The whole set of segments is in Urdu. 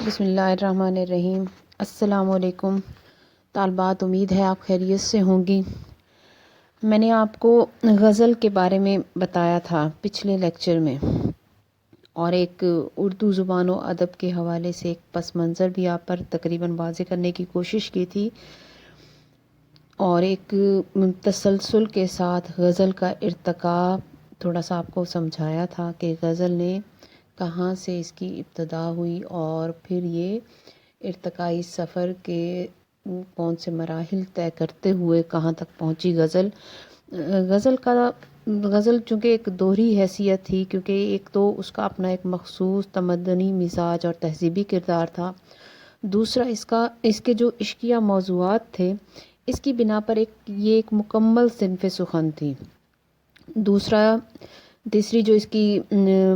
بسم اللہ الرحمن الرحیم۔ السلام علیکم طالبات، امید ہے آپ خیریت سے ہوں گی۔ میں نے آپ کو غزل کے بارے میں بتایا تھا پچھلے لیکچر میں، اور ایک اردو زبان و ادب کے حوالے سے ایک پس منظر بھی آپ پر تقریباً واضح کرنے کی کوشش کی تھی، اور ایک تسلسل کے ساتھ غزل کا ارتقا تھوڑا سا آپ کو سمجھایا تھا کہ غزل نے کہاں سے اس کی ابتدا ہوئی اور پھر یہ ارتقائی سفر کے کون سے مراحل طے کرتے ہوئے کہاں تک پہنچی غزل۔ غزل چونکہ ایک دوہری حیثیت تھی، کیونکہ ایک تو اس کا اپنا ایک مخصوص تمدنی مزاج اور تہذیبی کردار تھا، دوسرا اس کے جو عشقیہ موضوعات تھے، اس کی بنا پر یہ ایک مکمل صنف سخن تھی۔ تیسری جو اس کی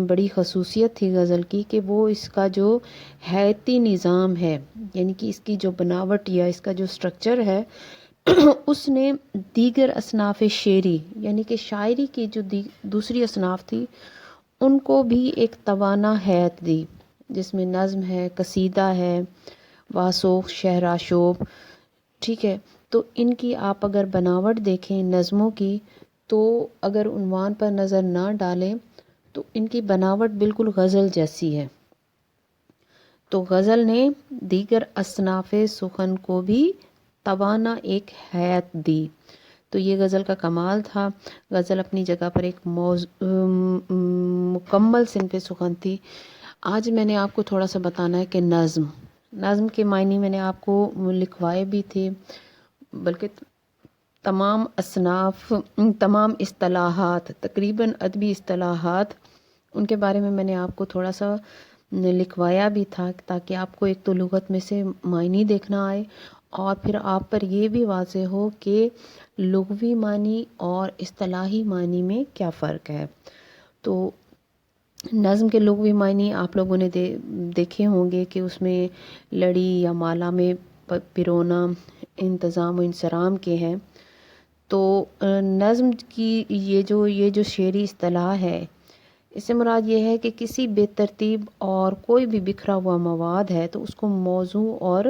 بڑی خصوصیت تھی غزل کی، کہ وہ اس کا جو حیاتی نظام ہے، یعنی کہ اس کی جو بناوٹ یا اس کا جو سٹرکچر ہے، اس نے دیگر اصناف شعری یعنی کہ شاعری کی جو دوسری اصناف تھی ان کو بھی ایک توانا حیت دی، جس میں نظم ہے، قصیدہ ہے، واسوق، شعرآشوب، ٹھیک ہے۔ تو ان کی آپ اگر بناوٹ دیکھیں نظموں کی، تو اگر عنوان پر نظر نہ ڈالیں تو ان کی بناوٹ بالکل غزل جیسی ہے۔ تو غزل نے دیگر اصناف سخن کو بھی توانا ایک حیت دی، تو یہ غزل کا کمال تھا۔ غزل اپنی جگہ پر ایک مکمل صنف سخن تھی۔ آج میں نے آپ کو تھوڑا سا بتانا ہے کہ نظم کے معنی میں نے آپ کو لکھوائے بھی تھے، بلکہ تمام اصطلاحات، تقریباً ادبی اصطلاحات، ان کے بارے میں میں نے آپ کو تھوڑا سا لکھوایا بھی تھا، تاکہ آپ کو ایک تو لغت میں سے معنی دیکھنا آئے، اور پھر آپ پر یہ بھی واضح ہو کہ لغوی معنی اور اصطلاحی معنی میں کیا فرق ہے۔ تو نظم کے لغوی معنی آپ لوگوں نے دیکھے ہوں گے کہ اس میں لڑی یا مالا میں پرونا، انتظام و انصرام کے ہیں۔ تو نظم کی یہ جو شعری اصطلاح ہے، اس سے مراد یہ ہے کہ کسی بے ترتیب اور کوئی بھی بکھرا ہوا مواد ہے تو اس کو موزوں اور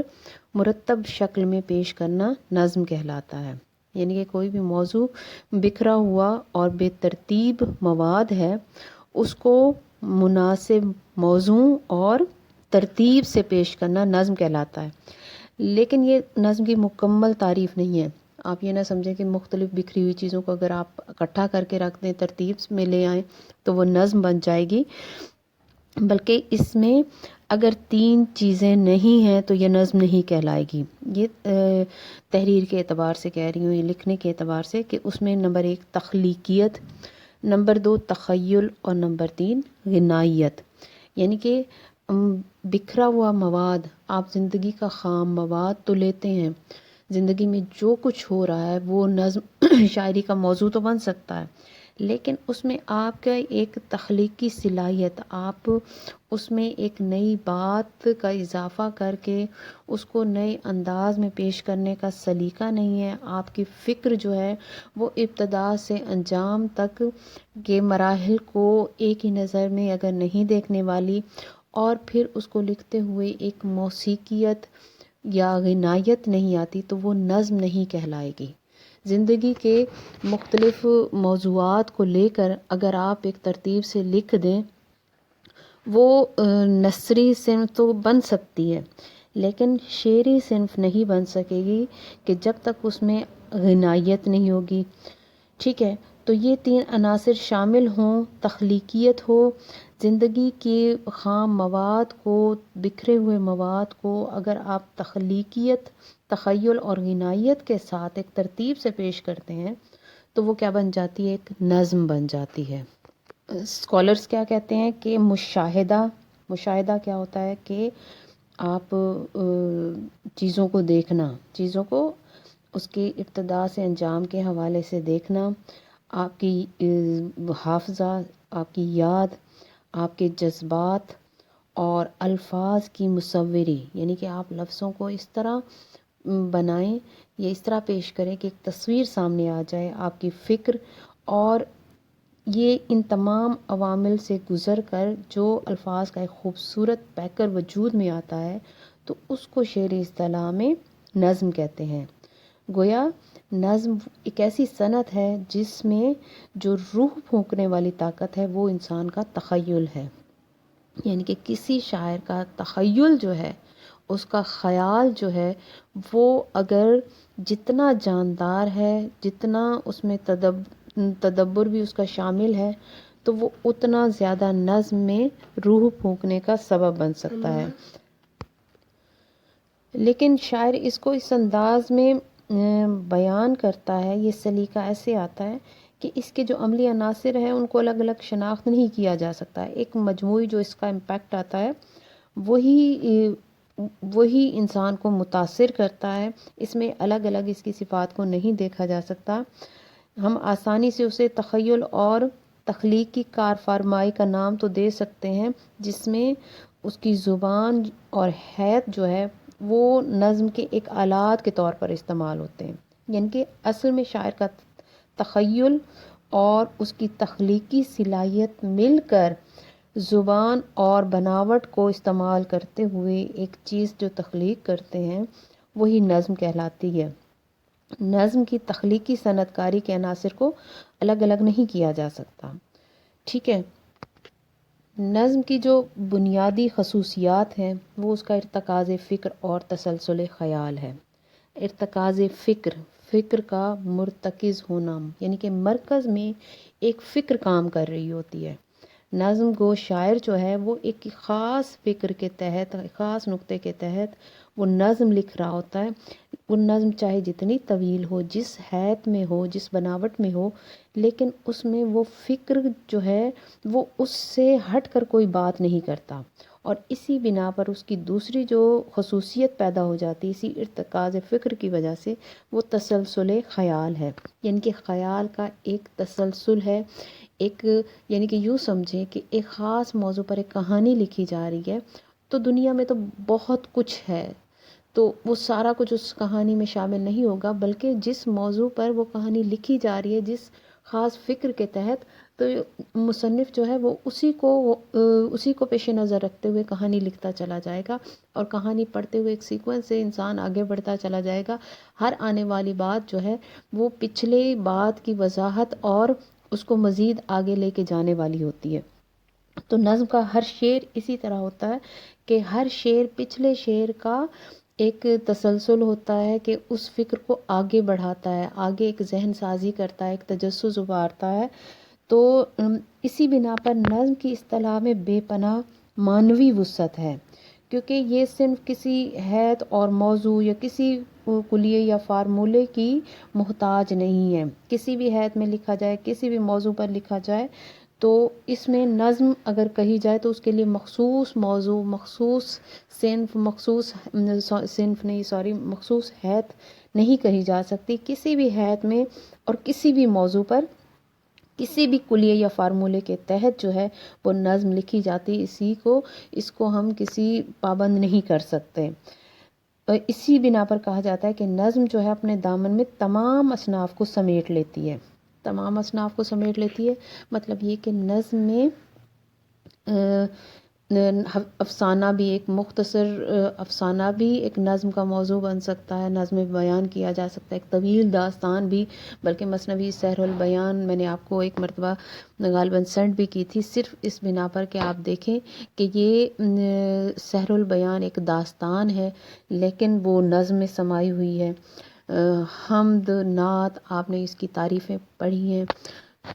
مرتب شکل میں پیش کرنا نظم کہلاتا ہے۔ یعنی کہ کوئی بھی موضوع بکھرا ہوا اور بے ترتیب مواد ہے، اس کو مناسب موزوں اور ترتیب سے پیش کرنا نظم کہلاتا ہے۔ لیکن یہ نظم کی مکمل تعریف نہیں ہے۔ آپ یہ نہ سمجھیں کہ مختلف بکھری ہوئی چیزوں کو اگر آپ اکٹھا کر کے رکھ دیں، ترتیب میں لے آئیں تو وہ نظم بن جائے گی، بلکہ اس میں اگر 3 چیزیں نہیں ہیں تو یہ نظم نہیں کہلائے گی۔ یہ تحریر کے اعتبار سے کہہ رہی ہوں، یہ لکھنے کے اعتبار سے، کہ اس میں نمبر 1 تخلیقیت، نمبر 2 تخیل، اور نمبر 3 غنائیت۔ یعنی کہ بکھرا ہوا مواد، آپ زندگی کا خام مواد تو لیتے ہیں، زندگی میں جو کچھ ہو رہا ہے وہ نظم شاعری کا موضوع تو بن سکتا ہے، لیکن اس میں آپ کا ایک تخلیقی صلاحیت، آپ اس میں ایک نئی بات کا اضافہ کر کے اس کو نئے انداز میں پیش کرنے کا سلیقہ نہیں ہے۔ آپ کی فکر جو ہے وہ ابتدا سے انجام تک کے مراحل کو ایک ہی نظر میں اگر نہیں دیکھنے والی، اور پھر اس کو لکھتے ہوئے ایک موسیقیت یا غنائیت نہیں آتی، تو وہ نظم نہیں کہلائے گی۔ زندگی کے مختلف موضوعات کو لے کر اگر آپ ایک ترتیب سے لکھ دیں، وہ نثری صنف تو بن سکتی ہے، لیکن شعری صنف نہیں بن سکے گی کہ جب تک اس میں غنائیت نہیں ہوگی، ٹھیک ہے۔ تو یہ 3 عناصر شامل ہوں، تخلیقیت ہو، زندگی کے خام مواد کو، بکھرے ہوئے مواد کو اگر آپ تخلیقیت، تخیل اور غنائیت کے ساتھ ایک ترتیب سے پیش کرتے ہیں تو وہ کیا بن جاتی ہے؟ ایک نظم بن جاتی ہے۔ اسکالرس کیا کہتے ہیں کہ مشاہدہ کیا ہوتا ہے کہ آپ چیزوں کو دیکھنا، چیزوں کو اس کی ابتدا سے انجام کے حوالے سے دیکھنا، آپ کی حافظہ، آپ کی یاد، آپ کے جذبات اور الفاظ کی مصوری، یعنی کہ آپ لفظوں کو اس طرح بنائیں یا اس طرح پیش کریں کہ ایک تصویر سامنے آ جائے، آپ کی فکر اور یہ ان تمام عوامل سے گزر کر جو الفاظ کا ایک خوبصورت پیکر وجود میں آتا ہے تو اس کو شعری اصطلاح میں نظم کہتے ہیں۔ گویا نظم ایک ایسی صنعت ہے جس میں جو روح پھونکنے والی طاقت ہے وہ انسان کا تخیل ہے، یعنی کہ کسی شاعر کا تخیل جو ہے، اس کا خیال جو ہے، وہ اگر جتنا جاندار ہے، جتنا اس میں تدبر بھی اس کا شامل ہے، تو وہ اتنا زیادہ نظم میں روح پھونکنے کا سبب بن سکتا ہے۔ لیکن شاعر اس کو اس انداز میں بیان کرتا ہے، یہ سلیقہ ایسے آتا ہے کہ اس کے جو عملی عناصر ہیں ان کو الگ الگ شناخت نہیں کیا جا سکتا ہے۔ ایک مجموعی جو اس کا امپیکٹ آتا ہے وہی انسان کو متاثر کرتا ہے۔ اس میں الگ الگ اس کی صفات کو نہیں دیکھا جا سکتا۔ ہم آسانی سے اسے تخیل اور تخلیق کی کار فرمائی کا نام تو دے سکتے ہیں، جس میں اس کی زبان اور حیت جو ہے وہ نظم کے ایک آلات کے طور پر استعمال ہوتے ہیں، یعنی کہ اصل میں شاعر کا تخیل اور اس کی تخلیقی صلاحیت مل کر زبان اور بناوٹ کو استعمال کرتے ہوئے ایک چیز جو تخلیق کرتے ہیں وہی نظم کہلاتی ہے۔ نظم کی تخلیقی صنعت کاری کے عناصر کو الگ الگ نہیں کیا جا سکتا، ٹھیک ہے۔ نظم کی جو بنیادی خصوصیات ہیں وہ اس کا ارتکاز فکر اور تسلسل خیال ہے۔ ارتکاز فکر کا مرتکز ہونا، یعنی کہ مرکز میں ایک فکر کام کر رہی ہوتی ہے۔ نظم گو شاعر جو ہے وہ ایک خاص فکر کے تحت، خاص نقطے کے تحت وہ نظم لکھ رہا ہوتا ہے۔ وہ نظم چاہے جتنی طویل ہو، جس حیت میں ہو، جس بناوٹ میں ہو، لیکن اس میں وہ فکر جو ہے وہ اس سے ہٹ کر کوئی بات نہیں کرتا، اور اسی بنا پر اس کی دوسری جو خصوصیت پیدا ہو جاتی، اسی ارتکاز فکر کی وجہ سے، وہ تسلسل خیال ہے، یعنی کہ خیال کا ایک تسلسل ہے۔ ایک یعنی کہ یوں سمجھیں کہ ایک خاص موضوع پر ایک کہانی لکھی جا رہی ہے، تو دنیا میں تو بہت کچھ ہے، تو وہ سارا کچھ اس کہانی میں شامل نہیں ہوگا، بلکہ جس موضوع پر وہ کہانی لکھی جا رہی ہے، جس خاص فکر کے تحت، تو مصنف جو ہے وہ اسی کو پیش نظر رکھتے ہوئے کہانی لکھتا چلا جائے گا، اور کہانی پڑھتے ہوئے ایک سیکوینس سے انسان آگے بڑھتا چلا جائے گا۔ ہر آنے والی بات جو ہے وہ پچھلے بات کی وضاحت اور اس کو مزید آگے لے کے جانے والی ہوتی ہے۔ تو نظم کا ہر شعر اسی طرح ہوتا ہے کہ ہر شعر پچھلے شعر کا ایک تسلسل ہوتا ہے، کہ اس فکر کو آگے بڑھاتا ہے، آگے ایک ذہن سازی کرتا ہے، ایک تجسس ابھارتا ہے۔ تو اسی بنا پر نظم کی اصطلاح میں بے پناہ معنوی وسعت ہے، کیونکہ یہ صرف کسی حیت اور موضوع یا کسی کلیے یا فارمولے کی محتاج نہیں ہے۔ کسی بھی حیت میں لکھا جائے، کسی بھی موضوع پر لکھا جائے، تو اس میں نظم اگر کہی جائے تو اس کے لیے مخصوص موضوع، مخصوص مخصوص حیت نہیں کہی جا سکتی۔ کسی بھی حیت میں اور کسی بھی موضوع پر کسی بھی کلیے یا فارمولے کے تحت جو ہے وہ نظم لکھی جاتی، اس کو ہم کسی پابند نہیں کر سکتے۔ اسی بنا پر کہا جاتا ہے کہ نظم جو ہے اپنے دامن میں تمام اصناف کو سمیٹ لیتی ہے۔ تمام اصناف کو سمیٹ لیتی ہے مطلب یہ کہ نظم میں افسانہ بھی ایک مختصر افسانہ بھی ایک نظم کا موضوع بن سکتا ہے، نظم بیان کیا جا سکتا ہے، ایک طویل داستان بھی، بلکہ مثنوی سحر البیان میں نے آپ کو ایک مرتبہ غالباً سینڈ بھی کی تھی، صرف اس بنا پر کہ آپ دیکھیں کہ یہ سحر البیان ایک داستان ہے لیکن وہ نظم میں سمائی ہوئی ہے۔ حمد، نعت، آپ نے اس کی تعریفیں پڑھی ہیں،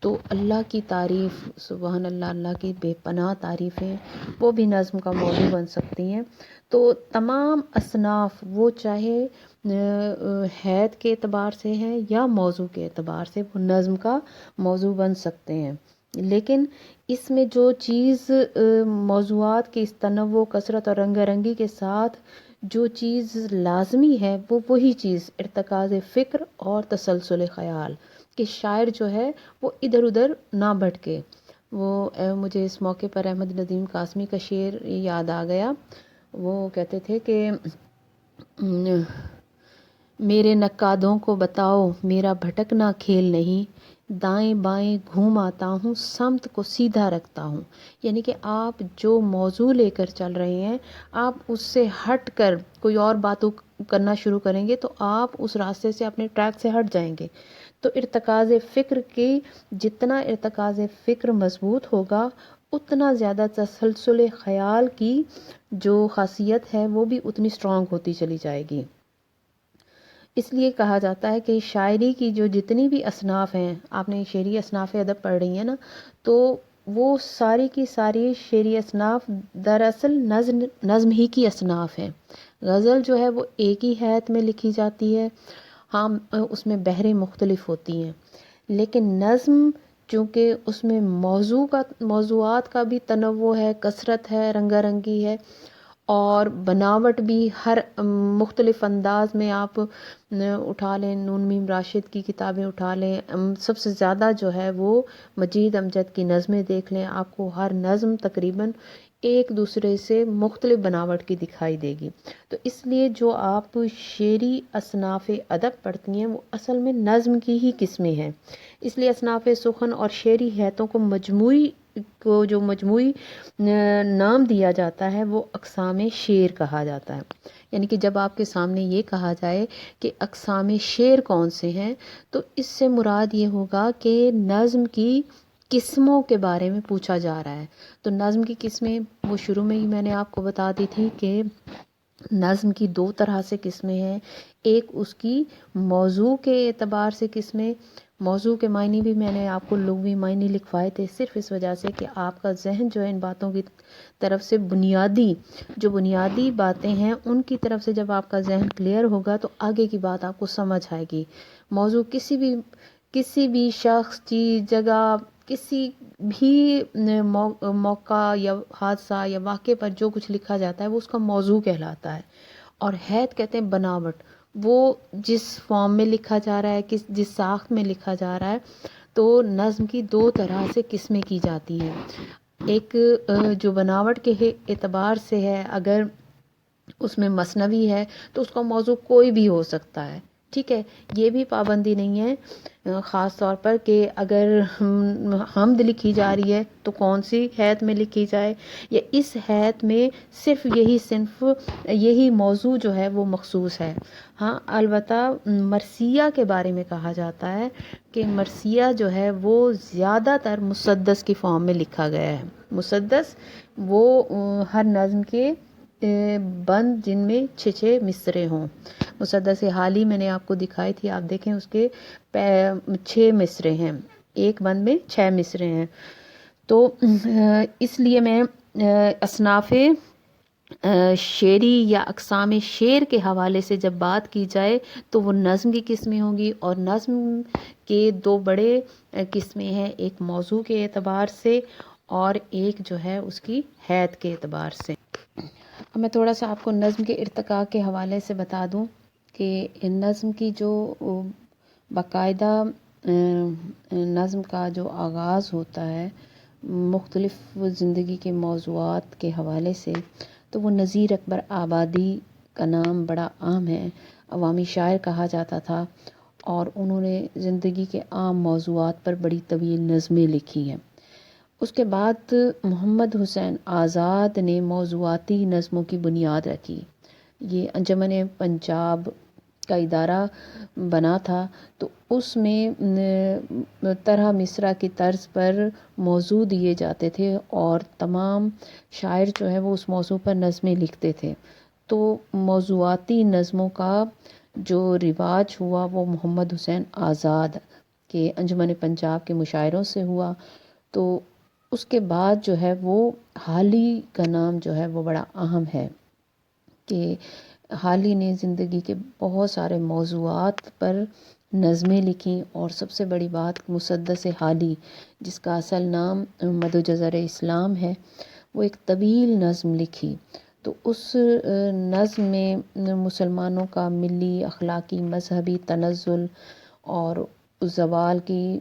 تو اللہ کی تعریف، سبحان اللہ، اللہ کی بے پناہ تعریفیں، وہ بھی نظم کا موضوع بن سکتی ہیں۔ تو تمام اصناف، وہ چاہے حیت کے اعتبار سے ہیں یا موضوع کے اعتبار سے، وہ نظم کا موضوع بن سکتے ہیں۔ لیکن اس میں جو چیز موضوعات کے اس تنوع، کثرت اور رنگا رنگی کے ساتھ جو چیز لازمی ہے، وہ وہی چیز ارتکاز فکر اور تسلسل خیال، کہ شاعر جو ہے وہ ادھر ادھر نہ بھٹکے۔ مجھے اس موقع پر احمد ندیم قاسمی کا شعر یاد آ گیا۔ وہ کہتے تھے کہ میرے نقادوں کو بتاؤ میرا بھٹکنا کھیل نہیں، دائیں بائیں گھوم آتا ہوں، سمت کو سیدھا رکھتا ہوں. یعنی کہ آپ جو موضوع لے کر چل رہے ہیں، آپ اس سے ہٹ کر کوئی اور باتوں کرنا شروع کریں گے تو آپ اس راستے سے، اپنے ٹریک سے ہٹ جائیں گے. تو ارتکاز فکر کی، جتنا ارتکاز فکر مضبوط ہوگا اتنا زیادہ تسلسل خیال کی جو خاصیت ہے وہ بھی اتنی اسٹرانگ ہوتی چلی جائے گی. اس لیے کہا جاتا ہے کہ شاعری کی جو جتنی بھی اصناف ہیں، آپ نے شعری اصناف ادب پڑھ رہی ہیں نا، تو وہ ساری کی ساری شعری اصناف دراصل نظم ہی کی اصناف ہیں. غزل جو ہے وہ ایک ہی ہیت میں لکھی جاتی ہے، ہاں اس میں بحریں مختلف ہوتی ہیں، لیکن نظم چونکہ اس میں موضوعات کا بھی تنوع ہے، کثرت ہے، رنگا رنگی ہے، اور بناوٹ بھی ہر مختلف انداز میں آپ اٹھا لیں. نون میم راشد کی کتابیں اٹھا لیں، سب سے زیادہ جو ہے وہ مجید امجد کی نظمیں دیکھ لیں، آپ کو ہر نظم تقریباً ایک دوسرے سے مختلف بناوٹ کی دکھائی دے گی. تو اس لیے جو آپ شعری اصناف ادب پڑھتی ہیں وہ اصل میں نظم کی ہی قسمیں ہیں. اس لیے اصناف سخن اور شعری ہیتوں کو جو مجموعی نام دیا جاتا ہے وہ اقسام شعر کہا جاتا ہے. یعنی کہ جب آپ کے سامنے یہ کہا جائے کہ اقسام شعر کون سے ہیں، تو اس سے مراد یہ ہوگا کہ نظم کی قسموں کے بارے میں پوچھا جا رہا ہے. تو نظم کی قسمیں وہ شروع میں ہی میں نے آپ کو بتا دی تھی کہ نظم کی دو طرح سے قسمیں ہیں. ایک اس کی موضوع کے اعتبار سے قسمیں، موضوع کے معنی بھی میں نے آپ کو لغوی معنی لکھوائے تھے صرف اس وجہ سے کہ آپ کا ذہن جو ہے ان باتوں کی طرف سے بنیادی باتیں ہیں ان کی طرف سے جب آپ کا ذہن کلیئر ہوگا تو آگے کی بات آپ کو سمجھ آئے گی. موضوع کسی بھی شخص، چیز، جگہ، کسی بھی موقع یا حادثہ یا واقعے پر جو کچھ لکھا جاتا ہے وہ اس کا موضوع کہلاتا ہے. اور ہیت کہتے ہیں بناوٹ، وہ جس فارم میں لکھا جا رہا ہے، جس ساخت میں لکھا جا رہا ہے. تو نظم کی دو طرح سے قسمیں کی جاتی ہیں. ایک جو بناوٹ کے اعتبار سے ہے، اگر اس میں مثنوی ہے تو اس کا موضوع کوئی بھی ہو سکتا ہے. ٹھیک ہے، یہ بھی پابندی نہیں ہے خاص طور پر کہ اگر حمد لکھی جا رہی ہے تو کون سی ہیت میں لکھی جائے، یا اس ہیت میں صرف یہی صنف، یہی موضوع جو ہے وہ مخصوص ہے. ہاں البتہ مرثیہ کے بارے میں کہا جاتا ہے کہ مرثیہ جو ہے وہ زیادہ تر مسدس کی فارم میں لکھا گیا ہے. مسدس وہ ہر نظم کے بند جن میں 6 مصرے ہوں. مسدس حالی میں نے آپ کو دکھائی تھی، آپ دیکھیں اس کے 6 مصرے ہیں، ایک بند میں 6 مصرے ہیں. تو اس لیے میں اصناف شعری یا اقسام شعر کے حوالے سے جب بات کی جائے تو وہ نظم کی قسمیں ہوں گی. اور نظم کے دو بڑے قسمیں ہیں، ایک موضوع کے اعتبار سے اور ایک جو ہے اس کی ہیت کے اعتبار سے. اب میں تھوڑا سا آپ کو نظم کے ارتقاء کے حوالے سے بتا دوں کہ نظم کی جو باقاعدہ نظم کا جو آغاز ہوتا ہے مختلف زندگی کے موضوعات کے حوالے سے، تو وہ نذیر اکبر آبادی کا نام بڑا عام ہے. عوامی شاعر کہا جاتا تھا اور انہوں نے زندگی کے عام موضوعات پر بڑی طویل نظمیں لکھی ہیں. اس کے بعد محمد حسین آزاد نے موضوعاتی نظموں کی بنیاد رکھی. یہ انجمن پنجاب کا ادارہ بنا تھا، تو اس میں طرح مصرع کی طرز پر موضوع دیے جاتے تھے اور تمام شاعر جو ہے وہ اس موضوع پر نظمیں لکھتے تھے. تو موضوعاتی نظموں کا جو رواج ہوا وہ محمد حسین آزاد کے انجمن پنجاب کے مشاعروں سے ہوا. تو اس کے بعد جو ہے وہ حالی کا نام جو ہے وہ بڑا اہم ہے کہ حالی نے زندگی کے بہت سارے موضوعات پر نظمیں لکھیں. اور سب سے بڑی بات مسدس حالی، جس کا اصل نام مد و جزر اسلام ہے، وہ ایک طویل نظم لکھی. تو اس نظم میں مسلمانوں کا ملی، اخلاقی، مذہبی تنزل اور زوال کی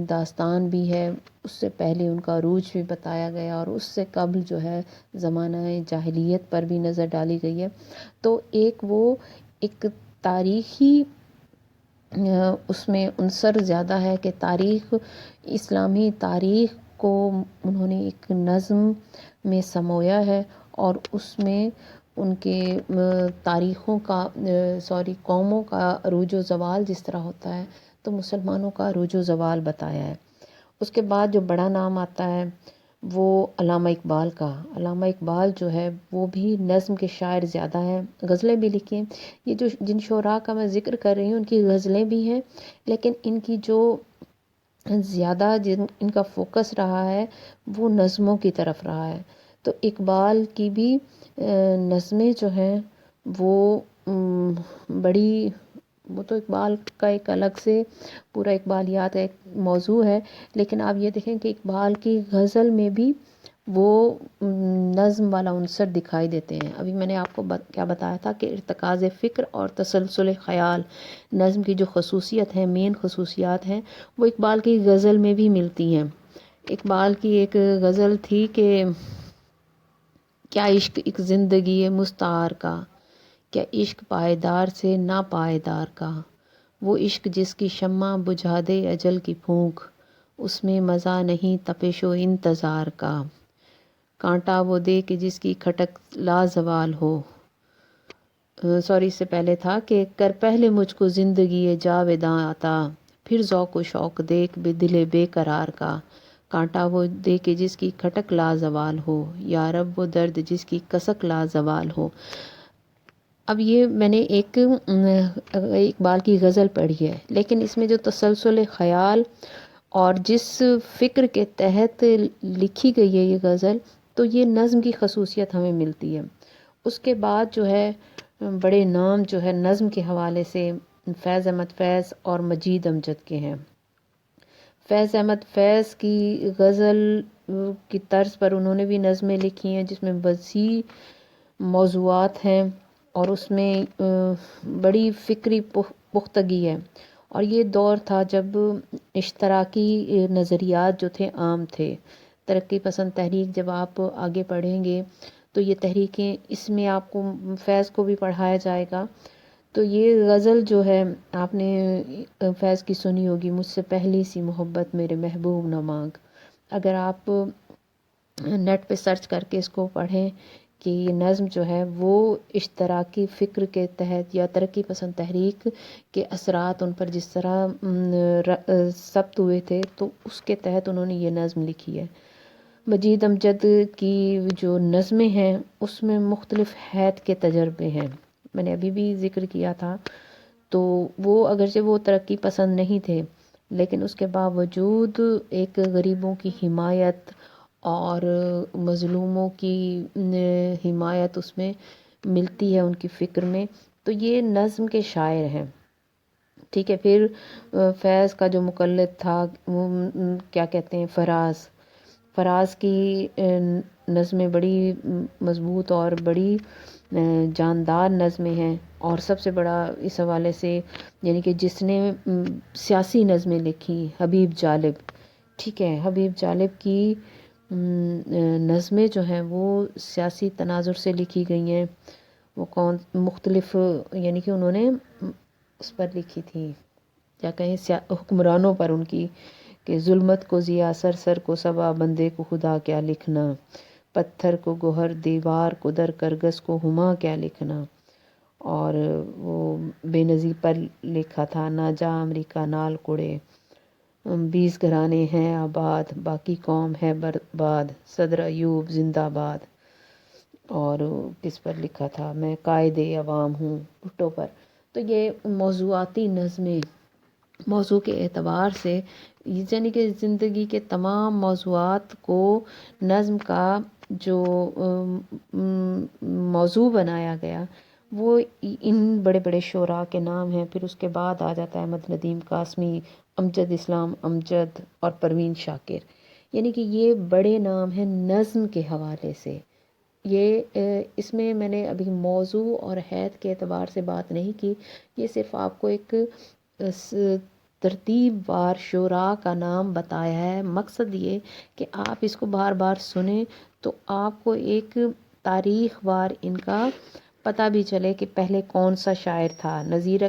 داستان بھی ہے. اس سے پہلے ان کا عروج بھی بتایا گیا اور اس سے قبل جو ہے زمانہ جاہلیت پر بھی نظر ڈالی گئی ہے. تو ایک تاریخی اس میں عنصر زیادہ ہے کہ تاریخ، اسلامی تاریخ کو انہوں نے ایک نظم میں سمویا ہے، اور اس میں ان کے تاریخوں کا قوموں کا عروج و زوال جس طرح ہوتا ہے تو مسلمانوں کا عروج و زوال بتایا ہے۔ اس کے بعد جو بڑا نام آتا ہے وہ علامہ اقبال کا۔ علامہ اقبال جو ہے وہ بھی نظم کے شاعر زیادہ ہیں، غزلیں بھی لکھی ہیں۔ یہ جو جن شعراء کا میں ذکر کر رہی ہوں ان کی غزلیں بھی ہیں، لیکن ان کی جو زیادہ ان کا فوکس رہا ہے وہ نظموں کی طرف رہا ہے۔ تو اقبال کی بھی نظمیں جو ہیں وہ بڑی، وہ تو اقبال کا ایک الگ سے پورا اقبالیات کا ایک موضوع ہے، لیکن آپ یہ دیکھیں کہ اقبال کی غزل میں بھی وہ نظم والا عنصر دکھائی دیتے ہیں۔ ابھی میں نے آپ کو کیا بتایا تھا کہ ارتکاز فکر اور تسلسل خیال نظم کی جو خصوصیت ہے، مین خصوصیات ہیں، وہ اقبال کی غزل میں بھی ملتی ہیں۔ اقبال کی ایک غزل تھی کہ کیا عشق ایک زندگی مستعار کا، کیا عشق پائیدار سے نا پائیدار کا، وہ عشق جس کی شمع بجھا دے اجل کی پھونک، اس میں مزہ نہیں تپش و انتظار کا، کانٹا وہ دے کہ جس کی کھٹک لازوال ہو، اس سے پہلے تھا کہ کر پہلے مجھ کو زندگی جاوداں عطا، پھر ذوق و شوق دیکھ بے دل بے قرار کا، کانٹا وہ دے کہ جس کی کھٹک لازوال ہو، یا رب وہ درد جس کی کسک لازوال ہو۔ اب یہ میں نے ایک اقبال کی غزل پڑھی ہے، لیکن اس میں جو تسلسل خیال اور جس فکر کے تحت لکھی گئی ہے یہ غزل، تو یہ نظم کی خصوصیت ہمیں ملتی ہے۔ اس کے بعد جو ہے بڑے نام جو ہے نظم کے حوالے سے فیض احمد فیض اور مجید امجد کے ہیں۔ فیض احمد فیض کی غزل کی طرز پر انہوں نے بھی نظمیں لکھی ہیں جس میں وسیع موضوعات ہیں اور اس میں بڑی فکری پختگی ہے، اور یہ دور تھا جب اشتراکی نظریات جو تھے عام تھے۔ ترقی پسند تحریک جب آپ آگے پڑھیں گے تو یہ تحریکیں، اس میں آپ کو فیض کو بھی پڑھایا جائے گا۔ تو یہ غزل جو ہے آپ نے فیض کی سنی ہوگی، مجھ سے پہلی سی محبت میرے محبوب نہ مانگ۔ اگر آپ نیٹ پہ سرچ کر کے اس کو پڑھیں کہ یہ نظم جو ہے وہ اشتراکی فکر کے تحت یا ترقی پسند تحریک کے اثرات ان پر جس طرح ثبت ہوئے تھے تو اس کے تحت انہوں نے یہ نظم لکھی ہے۔ مجید امجد کی جو نظمیں ہیں اس میں مختلف حیت کے تجربے ہیں، میں نے ابھی بھی ذکر کیا تھا۔ تو وہ اگرچہ وہ ترقی پسند نہیں تھے، لیکن اس کے باوجود ایک غریبوں کی حمایت اور مظلوموں کی حمایت اس میں ملتی ہے ان کی فکر میں، تو یہ نظم کے شاعر ہیں۔ ٹھیک ہے، پھر فیض کا جو مقلد تھا وہ کیا کہتے ہیں، فراز کی نظمیں بڑی مضبوط اور بڑی جاندار نظمیں ہیں، اور سب سے بڑا اس حوالے سے یعنی کہ جس نے سیاسی نظمیں لکھی، حبیب جالب۔ ٹھیک ہے، حبیب جالب کی نظمیں جو ہیں وہ سیاسی تناظر سے لکھی گئی ہیں۔ وہ مختلف یعنی کہ انہوں نے اس پر لکھی تھی، کیا کہیں، حکمرانوں پر ان کی، کہ ظلمت کو ضیا سر کو صبا، بندے کو خدا کیا لکھنا، پتھر کو گوہر دیوار کو در کرگس کو ہما کیا لکھنا، اور وہ بے نظیر پر لکھا تھا، نہ جا امریکہ نال کڑے، 20 گھرانے ہیں آباد باقی قوم ہے برباد، صدر ایوب زندہ باد، اور کس پر لکھا تھا، میں قائد عوام ہوں، بھٹو پر۔ تو یہ موضوعاتی نظمیں موضوع کے اعتبار سے یعنی کہ زندگی کے تمام موضوعات کو نظم کا جو موضوع بنایا گیا وہ ان بڑے بڑے شعراء کے نام ہیں۔ پھر اس کے بعد آ جاتا ہے احمد ندیم قاسمی، امجد اسلام امجد اور پروین شاکر، یعنی کہ یہ بڑے نام ہیں نظم کے حوالے سے۔ یہ اس میں نے ابھی موضوع اور حیت کے اعتبار سے بات نہیں کی، یہ صرف آپ کو ایک ترتیب وار شعراء کا نام بتایا ہے، مقصد یہ کہ آپ اس کو بار بار سنیں تو آپ کو ایک تاریخ وار ان کا پتہ بھی چلے کہ پہلے کون سا شاعر تھا۔ نذیر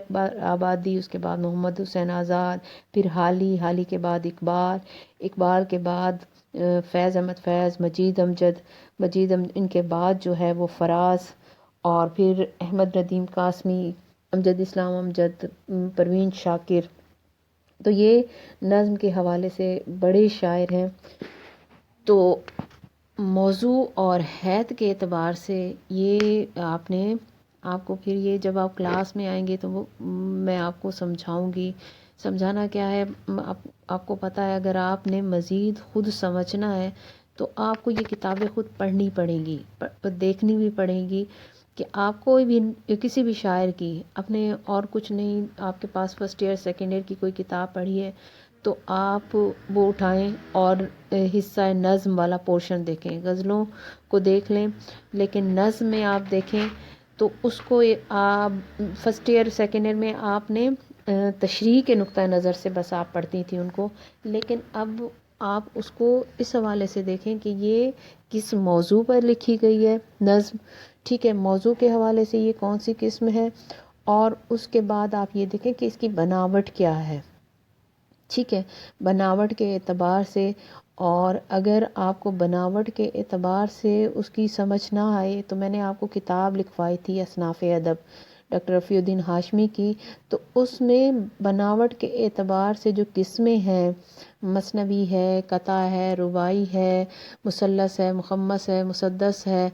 آبادی، اس کے بعد محمد حسین آزاد، پھر حالی کے بعد اقبال کے بعد فیض احمد فیض، ان کے بعد جو ہے وہ فراز، اور پھر احمد ندیم قاسمی، امجد اسلام امجد، پروین شاکر۔ تو یہ نظم کے حوالے سے بڑے شاعر ہیں۔ تو موضوع اور حید کے اعتبار سے یہ آپ کو پھر یہ جب آپ کلاس میں آئیں گے تو میں آپ کو سمجھاؤں گی۔ سمجھانا کیا ہے، آپ کو پتہ ہے، اگر آپ نے مزید خود سمجھنا ہے تو آپ کو یہ کتابیں خود پڑھنی پڑیں گی، دیکھنی بھی پڑیں گی، کہ آپ کوئی بھی کسی بھی شاعر کی اپنے اور کچھ نہیں، آپ کے پاس فرسٹ ایئر سیکنڈ ایئر کی کوئی کتاب پڑھی ہے تو آپ وہ اٹھائیں اور حصہ نظم والا پورشن دیکھیں، غزلوں کو دیکھ لیں، لیکن نظم میں آپ دیکھیں تو اس کو آپ فرسٹ ایئر سیکنڈ ایئر میں آپ نے تشریح کے نقطہ نظر سے بس آپ پڑھتی تھیں ان کو، لیکن اب آپ اس کو اس حوالے سے دیکھیں کہ یہ کس موضوع پر لکھی گئی ہے نظم، ٹھیک ہے، موضوع کے حوالے سے یہ کون سی قسم ہے، اور اس کے بعد آپ یہ دیکھیں کہ اس کی بناوٹ کیا ہے، ٹھیک ہے، بناوٹ کے اعتبار سے۔ اور اگر آپ کو بناوٹ کے اعتبار سے اس کی سمجھ نہ آئے تو میں نے آپ کو کتاب لکھوائی تھی اصناف ادب ڈاکٹر رفیع الدین ہاشمی کی، تو اس میں بناوٹ کے اعتبار سے جو قسمیں ہیں، مثنوی ہے، قطع ہے، رباعی ہے، مثلث ہے، مخمس ہے، مسدس ہے،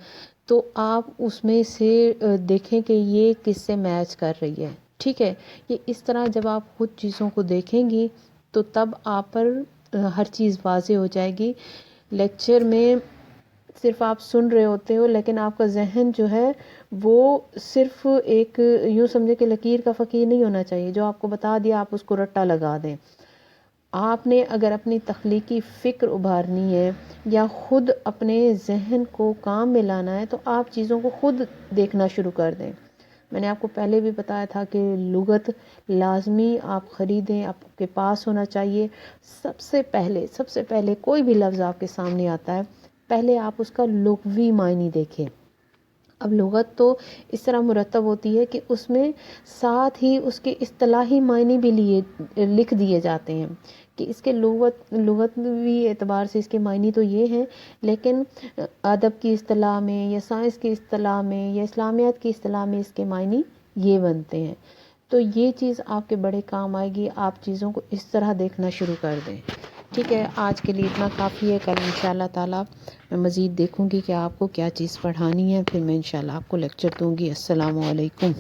تو آپ اس میں سے دیکھیں کہ یہ کس سے میچ کر رہی ہے، ٹھیک ہے۔ یہ اس طرح جب آپ خود چیزوں کو دیکھیں گی تو تب آپ پر ہر چیز واضح ہو جائے گی۔ لیکچر میں صرف آپ سن رہے ہوتے ہو، لیکن آپ کا ذہن جو ہے وہ صرف ایک یوں سمجھے کہ لکیر کا فقیر نہیں ہونا چاہیے، جو آپ کو بتا دیا آپ اس کو رٹا لگا دیں۔ آپ نے اگر اپنی تخلیقی فکر ابھارنی ہے یا خود اپنے ذہن کو کام میں لانا ہے تو آپ چیزوں کو خود دیکھنا شروع کر دیں۔ میں نے آپ کو پہلے بھی بتایا تھا کہ لغت لازمی آپ خریدیں، آپ کے پاس ہونا چاہیے۔ سب سے پہلے کوئی بھی لفظ آپ کے سامنے آتا ہے، پہلے آپ اس کا لغوی معنی دیکھیں۔ اب لغت تو اس طرح مرتب ہوتی ہے کہ اس میں ساتھ ہی اس کے اصطلاحی معنی بھی لکھ دیے جاتے ہیں کہ اس کے لغوی اعتبار سے اس کے معنی تو یہ ہیں، لیکن ادب کی اصطلاح میں یا سائنس کی اصطلاح میں یا اسلامیات کی اصطلاح میں اس کے معنی یہ بنتے ہیں۔ تو یہ چیز آپ کے بڑے کام آئے گی، آپ چیزوں کو اس طرح دیکھنا شروع کر دیں، ٹھیک ہے۔ آج کے لیے اتنا کافی ہے، کل انشاءاللہ تعالی میں مزید دیکھوں گی کہ آپ کو کیا چیز پڑھانی ہے، پھر میں انشاءاللہ آپ کو لیکچر دوں گی۔ السلام علیکم۔